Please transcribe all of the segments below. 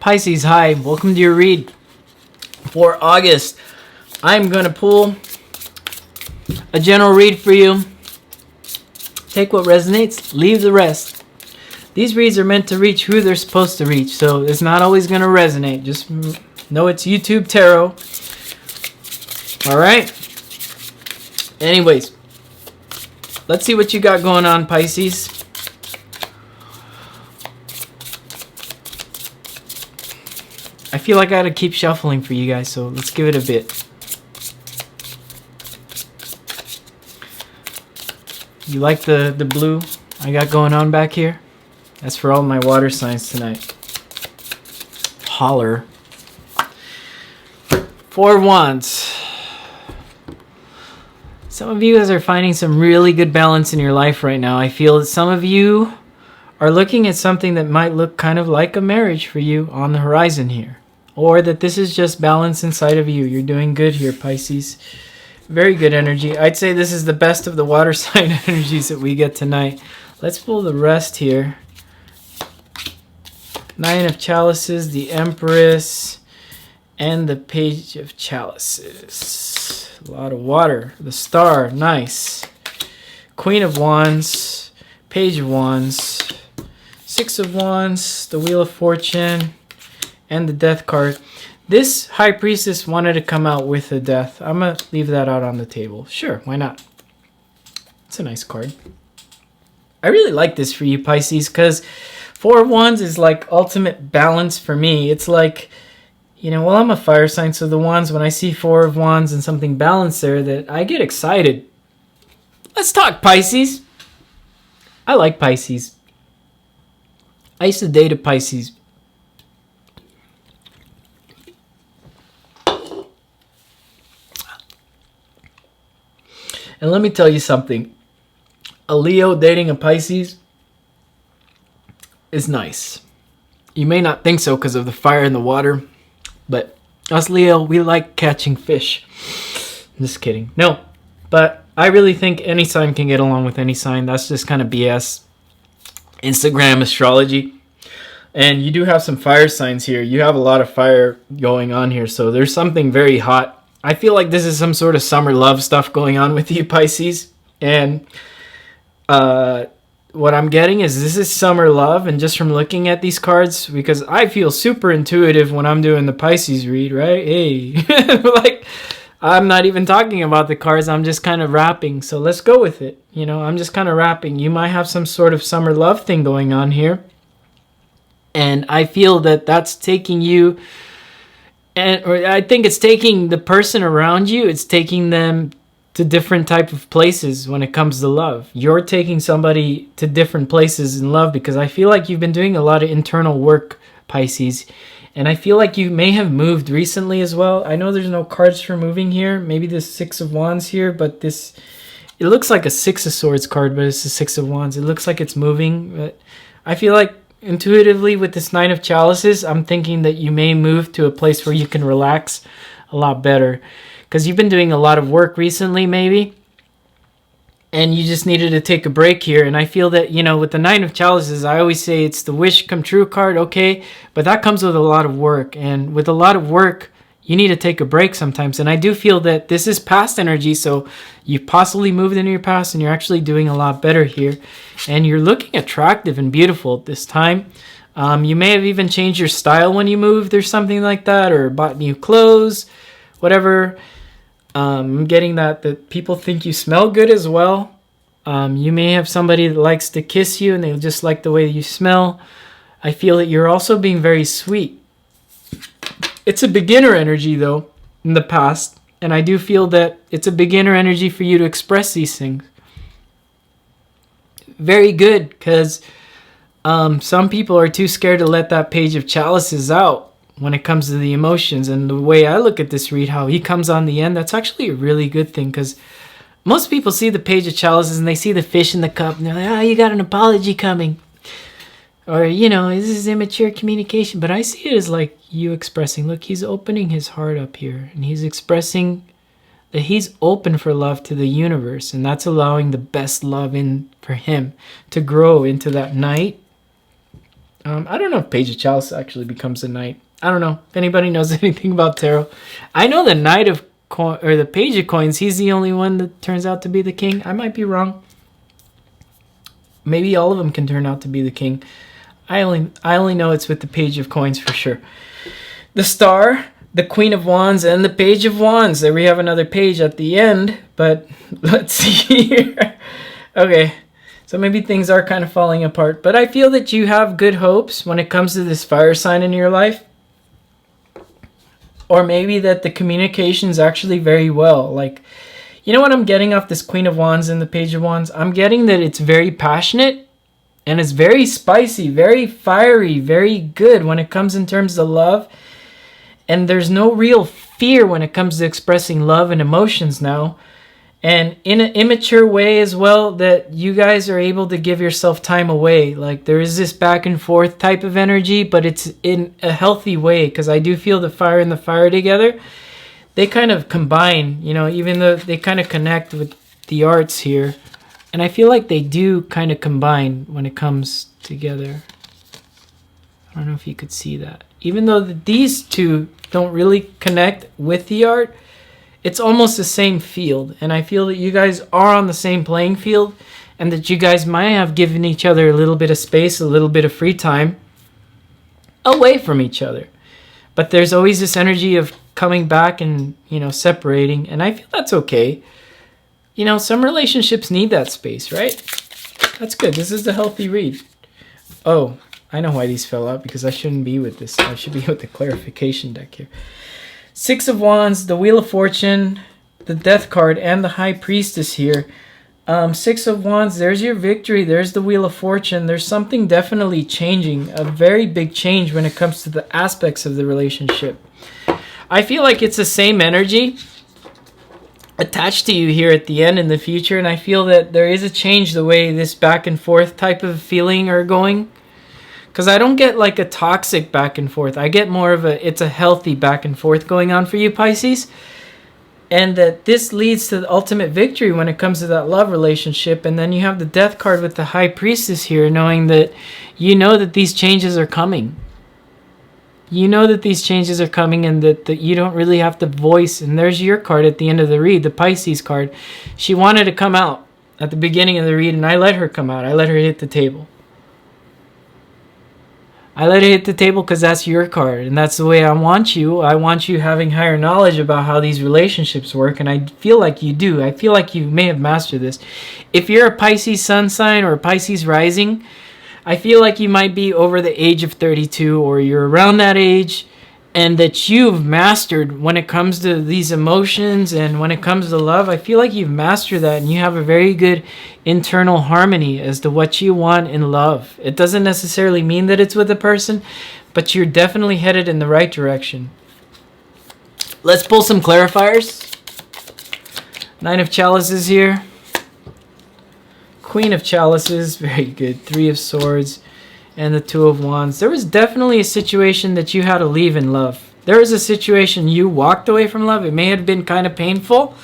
Pisces, hi. Welcome to your read for August. I'm going to pull a general read for you. Take what resonates, leave the rest. These reads are meant to reach who they're supposed to reach, so it's not always going to resonate. Just know it's YouTube Tarot. All right? Anyways, let's see what you got going on, Pisces. I feel like I gotta keep shuffling for you guys, so let's give it a bit. You like the blue I got going on back here? That's for all my water signs tonight. Holler. 4 of Wands. Some of you guys are finding some really good balance in your life right now. I feel that some of you are looking at something that might look kind of like a marriage for you on the horizon here. Or that this is just balance inside of you. You're doing good here, Pisces. Very good energy. I'd say this is the best of the water sign energies that we get tonight. Let's pull the rest here. 9 of Chalices, the Empress, and the Page of Chalices. A lot of water. The Star, nice. Queen of Wands, Page of Wands, 6 of Wands, the Wheel of Fortune, and the Death card. This High Priestess wanted to come out with the Death. I'm going to leave that out on the table. Sure, why not? It's a nice card. I really like this for you, Pisces, because 4 of Wands is like ultimate balance for me. It's like, you know, well, I'm a fire sign, so the Wands, when I see 4 of Wands and something balanced there, that I get excited. Let's talk, Pisces. I like Pisces. I used to date a Pisces. And let me tell you something. A Leo dating a Pisces is nice. You may not think so because of the fire and the water, but us Leo, we like catching fish. Just kidding. No, but I really think any sign can get along with any sign. That's just kind of BS. Instagram astrology. And you do have some fire signs here. You have a lot of fire going on here, so there's something very hot. I feel like this is some sort of summer love stuff going on with you, Pisces. And what I'm getting is this is summer love. And just from looking at these cards, because I feel super intuitive when I'm doing the Pisces read, right? Hey, like I'm not even talking about the cards. I'm just kind of rapping. So let's go with it. You know, I'm just kind of rapping. You might have some sort of summer love thing going on here. And I feel that that's taking you... or I think it's taking the person around you, it's taking them to different type of places when it comes to love. You're taking somebody to different places in love because I feel like you've been doing a lot of internal work, Pisces. And I feel like you may have moved recently as well. I know there's no cards for moving here. Maybe the 6 of Wands here, but this... It looks like a 6 of Swords card, but it's a 6 of Wands. It looks like it's moving. But I feel like intuitively with this 9 of Chalices, I'm thinking that you may move to a place where you can relax a lot better because you've been doing a lot of work recently maybe and you just needed to take a break here. And I feel that, you know, with the 9 of Chalices, I always say it's the wish come true card, okay, but that comes with a lot of work, and with a lot of work you need to take a break sometimes. And I do feel that this is past energy, so you possibly moved into your past and you're actually doing a lot better here. And you're looking attractive and beautiful at this time. You may have even changed your style when you moved or something like that, or bought new clothes, whatever. I'm getting that people think you smell good as well. You may have somebody that likes to kiss you and they just like the way you smell. I feel that you're also being very sweet. It's a beginner energy, though, in the past. And I do feel that it's a beginner energy for you to express these things. Very good, because some people are too scared to let that Page of Chalices out when it comes to the emotions. And the way I look at this read, how he comes on the end, that's actually a really good thing, because most people see the Page of Chalices and they see the fish in the cup and they're like, oh, you got an apology coming. Or, you know, this is immature communication. But I see it as like you expressing, look, he's opening his heart up here. And he's expressing that he's open for love to the universe. And that's allowing the best love in for him to grow into that knight I don't know if Page of Chalice actually becomes a knight. I don't know if anybody knows anything about tarot. I know the Knight of or the Page of Coins, he's the only one that turns out to be the king. I might be wrong. Maybe all of them can turn out to be the king. I only know it's with the Page of Coins for sure. The Star, the Queen of Wands, and the Page of Wands. There we have another page at the end, but let's see here. Okay, so maybe things are kind of falling apart, but I feel that you have good hopes when it comes to this fire sign in your life. Or maybe that the communication is actually very well. Like, you know what I'm getting off this Queen of Wands and the Page of Wands? I'm getting that it's very passionate and it's very spicy, very fiery, very good when it comes in terms of love. And there's no real fear when it comes to expressing love and emotions now. And in an immature way as well, that you guys are able to give yourself time away. Like, there is this back and forth type of energy, but it's in a healthy way, because I do feel the fire and the fire together. They kind of combine, you know, even though they kind of connect with the arts here. And I feel like they do kind of combine when it comes together. I don't know if you could see that. Even though these two don't really connect with the art, it's almost the same field. And I feel that you guys are on the same playing field, and that you guys might have given each other a little bit of space, a little bit of free time away from each other. But there's always this energy of coming back and, you know, separating. And I feel that's okay. You know, some relationships need that space, right? That's good. This is the healthy read. Oh, I know why these fell out, because I shouldn't be with this. I should be with the clarification deck here. Six of Wands, the Wheel of Fortune, the Death card, and the High Priestess here. Six of Wands, there's your victory. There's the Wheel of Fortune. There's something definitely changing, a very big change when it comes to the aspects of the relationship. I feel like it's the same energy attached to you here at the end in the future, and I feel that there is a change the way this back and forth type of feeling are going. Because I don't get like a toxic back and forth. I get more of it's a healthy back and forth going on for you, Pisces. And that this leads to the ultimate victory when it comes to that love relationship. And then you have the Death card with the High Priestess here, knowing that you know that these changes are coming. You know that these changes are coming, and that you don't really have to voice. And there's your card at the end of the read, the Pisces card. She wanted to come out at the beginning of the read, and I let her come out. I let her hit the table. I let it hit the table because that's your card, and that's the way I want you. I want you having higher knowledge about how these relationships work, and I feel like you do. I feel like you may have mastered this. If you're a Pisces sun sign or a Pisces rising, I feel like you might be over the age of 32, or you're around that age, and that you've mastered when it comes to these emotions and when it comes to love. I feel like you've mastered that, and you have a very good internal harmony as to what you want in love. It doesn't necessarily mean that it's with a person, but you're definitely headed in the right direction. Let's pull some clarifiers. Nine of Chalices here. Queen of Chalices, very good. Three of Swords. And the Two of Wands. There was definitely a situation that you had to leave in love. There was a situation you walked away from love. It may have been kind of painful,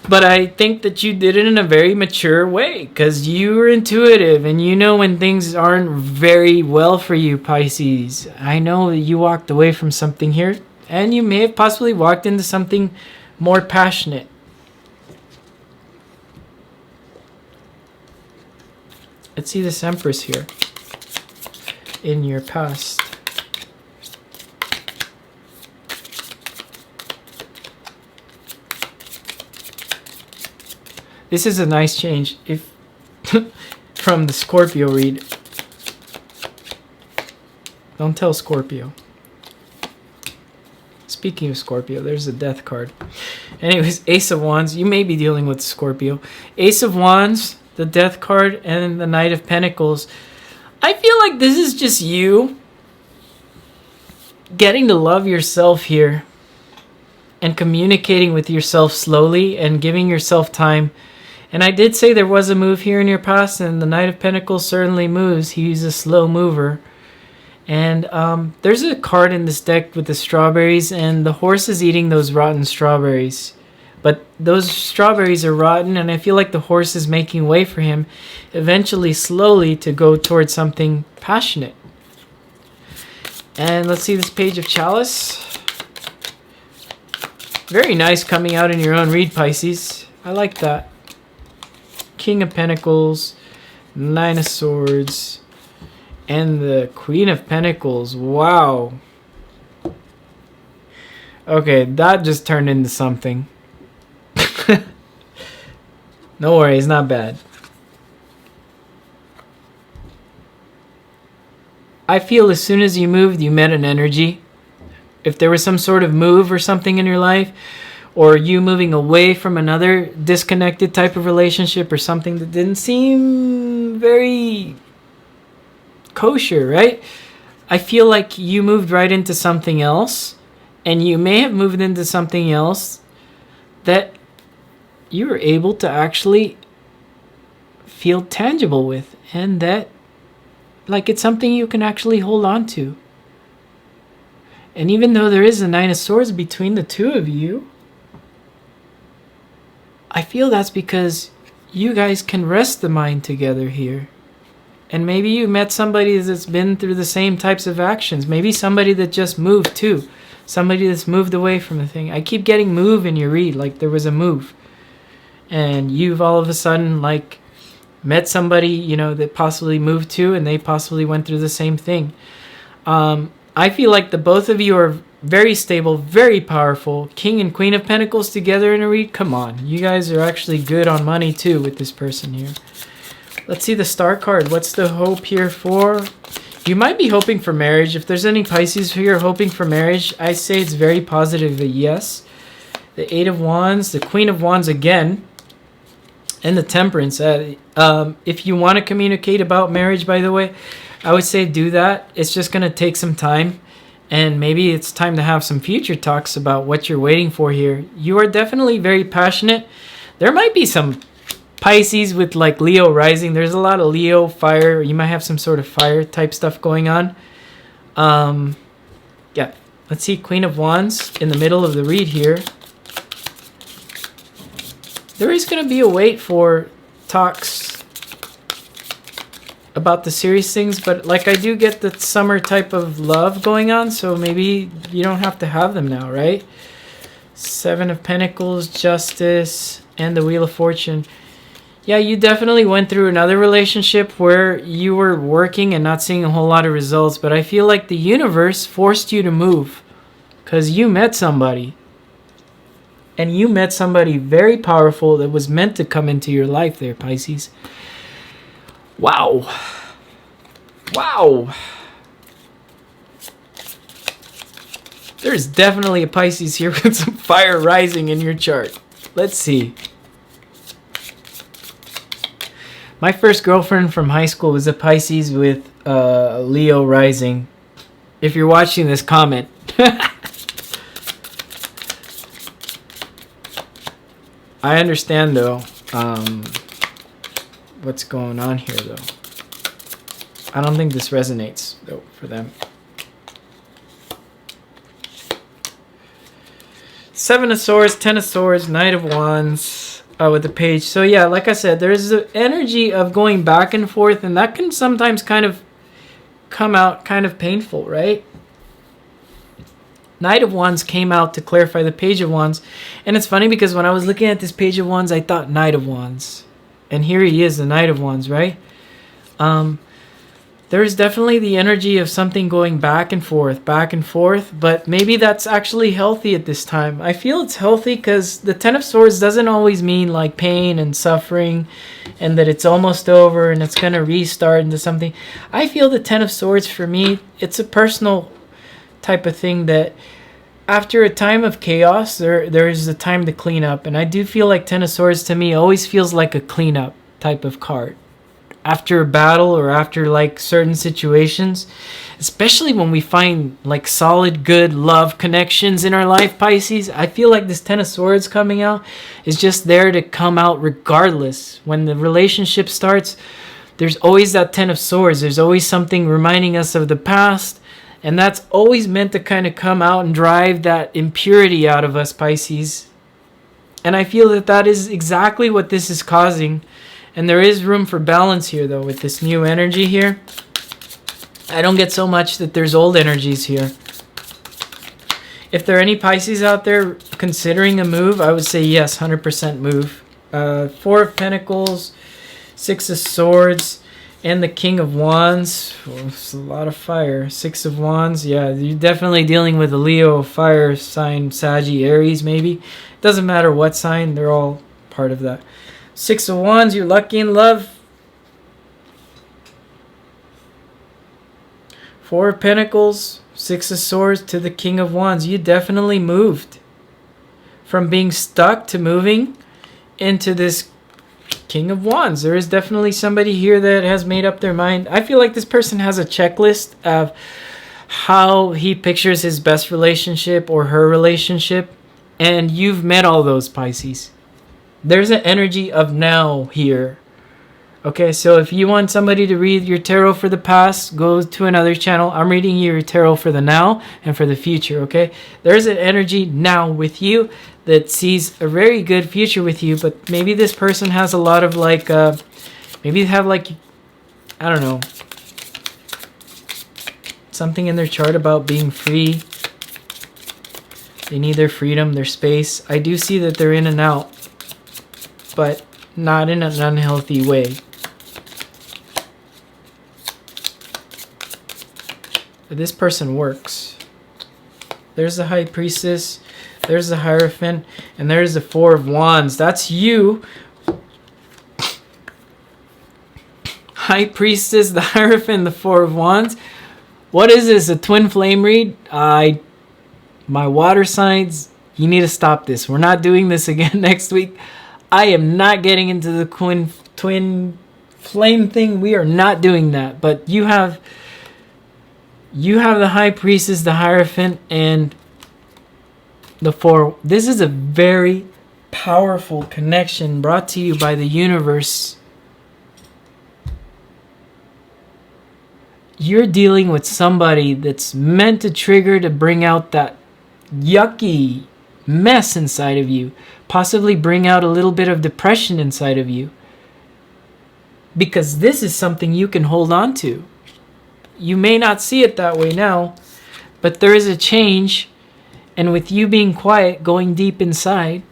but I think that you did it in a very mature way, because you were intuitive and you know when things aren't very well for you, Pisces. I know that you walked away from something here, and you may have possibly walked into something more passionate. Let's see this Empress here. In your past. This is a nice change if from the Scorpio read. Don't tell Scorpio. Speaking of Scorpio, there's a Death card. Anyways, Ace of Wands. You may be dealing with Scorpio. Ace of Wands, the Death card, and the Knight of Pentacles. I feel like this is just you getting to love yourself here and communicating with yourself slowly and giving yourself time. And I did say there was a move here in your past, and the Knight of Pentacles certainly moves. He's a slow mover. And there's a card in this deck with the strawberries, and the horse is eating those rotten strawberries. But those strawberries are rotten, and I feel like the horse is making way for him eventually, slowly, to go towards something passionate. And let's see this Page of Chalice. Very nice coming out in your own read, Pisces. I like that. King of Pentacles, Nine of Swords, and the Queen of Pentacles. Wow. Okay, that just turned into something. No worries, not bad. I feel as soon as you moved, you met an energy. If there was some sort of move or something in your life, or you moving away from another disconnected type of relationship or something that didn't seem very kosher, right? I feel like you moved right into something else, and you may have moved into something else that you were able to actually feel tangible with, and that like it's something you can actually hold on to. And even though there is a Nine of Swords between the two of you, I feel that's because you guys can rest the mind together here. And maybe you met somebody that's been through the same types of actions. Maybe somebody that just moved too. Somebody that's moved away from the thing. I keep getting move in your read, like there was a move. And you've all of a sudden like met somebody, you know, that possibly moved too, and they possibly went through the same thing. I feel like the both of you are very stable, very powerful. King and Queen of Pentacles together in a read. Come on. You guys are actually good on money too with this person here. Let's see the Star card. What's the hope here for? You might be hoping for marriage. If there's any Pisces here hoping for marriage, I say it's very positive, a yes. The Eight of Wands, the Queen of Wands again, and the Temperance. If you want to communicate about marriage, by the way, I would say do that. It's just going to take some time, and maybe it's time to have some future talks about what you're waiting for here. You are definitely very passionate. There might be some Pisces with like Leo rising. There's a lot of Leo, fire. You might have some sort of fire type stuff going on. Yeah, let's see Queen of Wands in the middle of the read here. There is going to be a wait for talks about the serious things, but like I do get the summer type of love going on, so maybe you don't have to have them now, right? Seven of Pentacles, Justice, and the Wheel of Fortune. Yeah, you definitely went through another relationship where you were working and not seeing a whole lot of results, but I feel like the universe forced you to move because you met somebody. And you met somebody very powerful that was meant to come into your life there, Pisces. Wow. Wow. There's definitely a Pisces here with some fire rising in your chart. Let's see. My first girlfriend from high school was a Pisces with Leo rising. If you're watching this, comment. I understand though, what's going on here though. I don't think this resonates though for them. Seven of Swords, Ten of Swords, Knight of Wands with the Page. So yeah, like I said, there's the energy of going back and forth, and that can sometimes kind of come out kind of painful, right? Knight of Wands came out to clarify the Page of Wands. And it's funny because when I was looking at this Page of Wands, I thought Knight of Wands. And here he is, the Knight of Wands, right? There's definitely the energy of something going back and forth, but maybe that's actually healthy at this time. I feel it's healthy because the Ten of Swords doesn't always mean like pain and suffering and that it's almost over and it's going to restart into something. I feel the Ten of Swords for me, it's a personal type of thing that after a time of chaos, there is a time to clean up. And I do feel like Ten of Swords to me always feels like a cleanup type of card. After a battle or after like certain situations, especially when we find like solid, good love connections in our life, Pisces, I feel like this Ten of Swords coming out is just there to come out regardless. When the relationship starts, there's always that Ten of Swords. There's always something reminding us of the past. And that's always meant to kind of come out and drive that impurity out of us, Pisces. And I feel that that is exactly what this is causing. And there is room for balance here, though, with this new energy here. I don't get so much that there's old energies here. If there are any Pisces out there considering a move, I would say yes, 100% move. Four of Pentacles, Six of Swords, and the King of Wands. Oh, it's a lot of fire. Six of Wands. Yeah, you're definitely dealing with a Leo, fire sign, Saggy, Aries maybe. Doesn't matter what sign, they're all part of that. Six of Wands, you're lucky in love. Four of Pentacles, Six of Swords to the King of Wands. You definitely moved from being stuck to moving into this King of Wands. There is definitely somebody here that has made up their mind. I feel like this person has a checklist of how he pictures his best relationship or her relationship, and you've met all those, Pisces. There's an energy of now here. Okay, so if you want somebody to read your tarot for the past, go to another channel. I'm reading your tarot for the now and for the future, okay? There's an energy now with you that sees a very good future with you, but maybe this person has a lot of like, maybe they have like, I don't know, something in their chart about being free. They need their freedom, their space. I do see that they're in and out, but not in an unhealthy way. But this person works. There's the High Priestess, there's the Hierophant, and there's the Four of Wands. That's you. High Priestess, the Hierophant, the Four of Wands. What is this, a twin flame read? My water signs, you need to stop this. We're not doing this again next week. I am not getting into the twin flame thing. We are not doing that. But you have the High Priestess, the Hierophant, and the Four. This is a very powerful connection brought to you by the universe. You're dealing with somebody that's meant to trigger to bring out that yucky mess inside of you. Possibly bring out a little bit of depression inside of you. Because this is something you can hold on to. You may not see it that way now, but there is a change, and with you being quiet, going deep inside,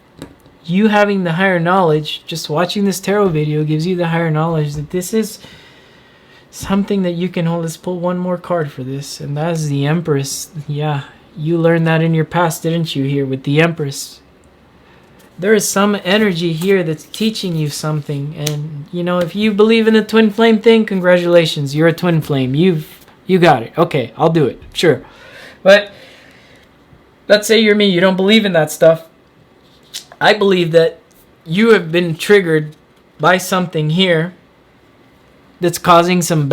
you having the higher knowledge, just watching this tarot video gives you the higher knowledge that this is something that you can hold. Let's pull one more card for this, and that is the Empress. Yeah, you learned that in your past, didn't you, here with the Empress? There is some energy here that's teaching you something, and you know, if you believe in the twin flame thing, congratulations, you're a twin flame. You got it. Okay, I'll do it. Sure. But let's say you're me, you don't believe in that stuff. I believe that you have been triggered by something here that's causing some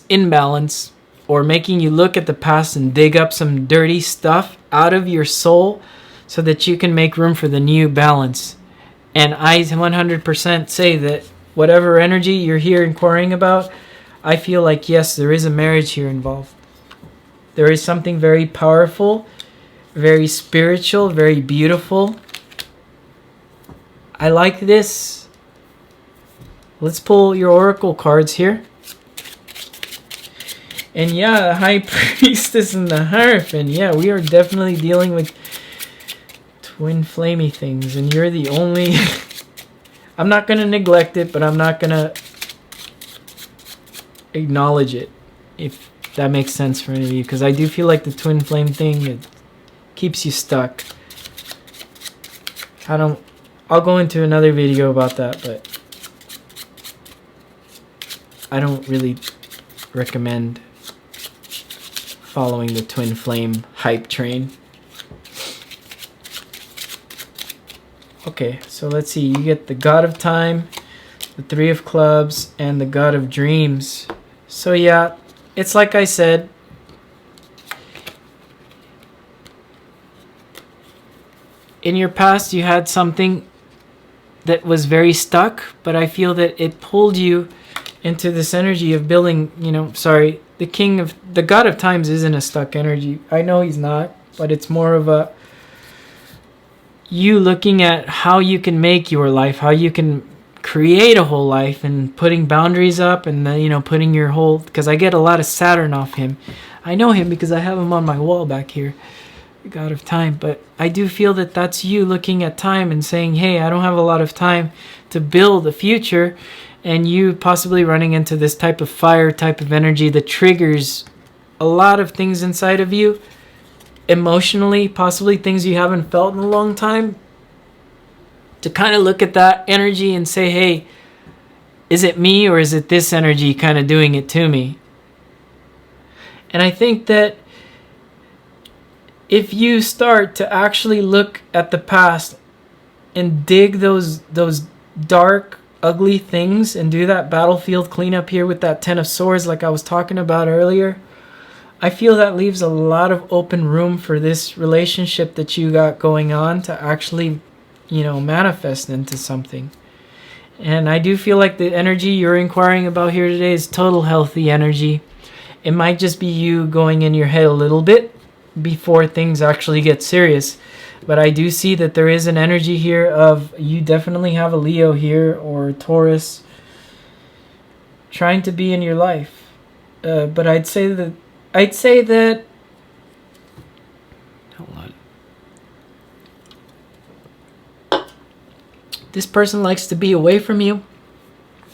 imbalance, or making you look at the past and dig up some dirty stuff out of your soul so that you can make room for the new balance. And I 100% say that whatever energy you're here inquiring about, I feel like, yes, there is a marriage here involved. There is something very powerful, very spiritual, very beautiful. I like this. Let's pull your oracle cards here. And yeah, the High Priestess and the Hierophant. Yeah, we are definitely dealing with twin flamey things. And you're the only... I'm not going to neglect it, but I'm not going to acknowledge it, if that makes sense for any of you, because I do feel like the twin flame thing, it keeps you stuck. I'll go into another video about that, but I don't really recommend following the twin flame hype train. Okay, so let's see, you get the God of Time, the Three of Clubs, and the God of Dreams. So yeah, it's like I said, in your past you had something that was very stuck, but I feel that it pulled you into this energy of building, the God of Times isn't a stuck energy. I know he's not, but it's more of a you looking at how you can make your life, how you can create a whole life and putting boundaries up, and then, you know, putting your whole, because I get a lot of Saturn off him. I know him because I have him on my wall back here, God of time. But I do feel that that's you looking at time and saying, hey, I don't have a lot of time to build a future, and you possibly running into this type of fire type of energy that triggers a lot of things inside of you emotionally, possibly things you haven't felt in a long time, to kind of look at that energy and say, hey, is it me or is it this energy kind of doing it to me? And I think that if you start to actually look at the past and dig those dark, ugly things and do that battlefield cleanup here with that 10 of Swords like I was talking about earlier, I feel that leaves a lot of open room for this relationship that you got going on to actually, you know, manifest into something. And I do feel like the energy you're inquiring about here today is total healthy energy. It might just be you going in your head a little bit before things actually get serious. But I do see that there is an energy here of, you definitely have a Leo here or a Taurus trying to be in your life. But I'd say that hold on. This person likes to be away from you,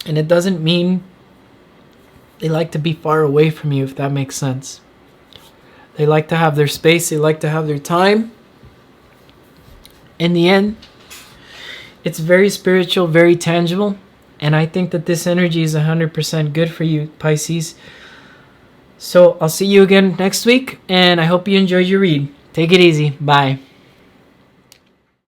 and it doesn't mean they like to be far away from you, if that makes sense. They like to have their space, they like to have their time. In the end, it's very spiritual, very tangible, and I think that this energy is 100% good for you, Pisces. So I'll see you again next week, and I hope you enjoyed your read. Take it easy. Bye.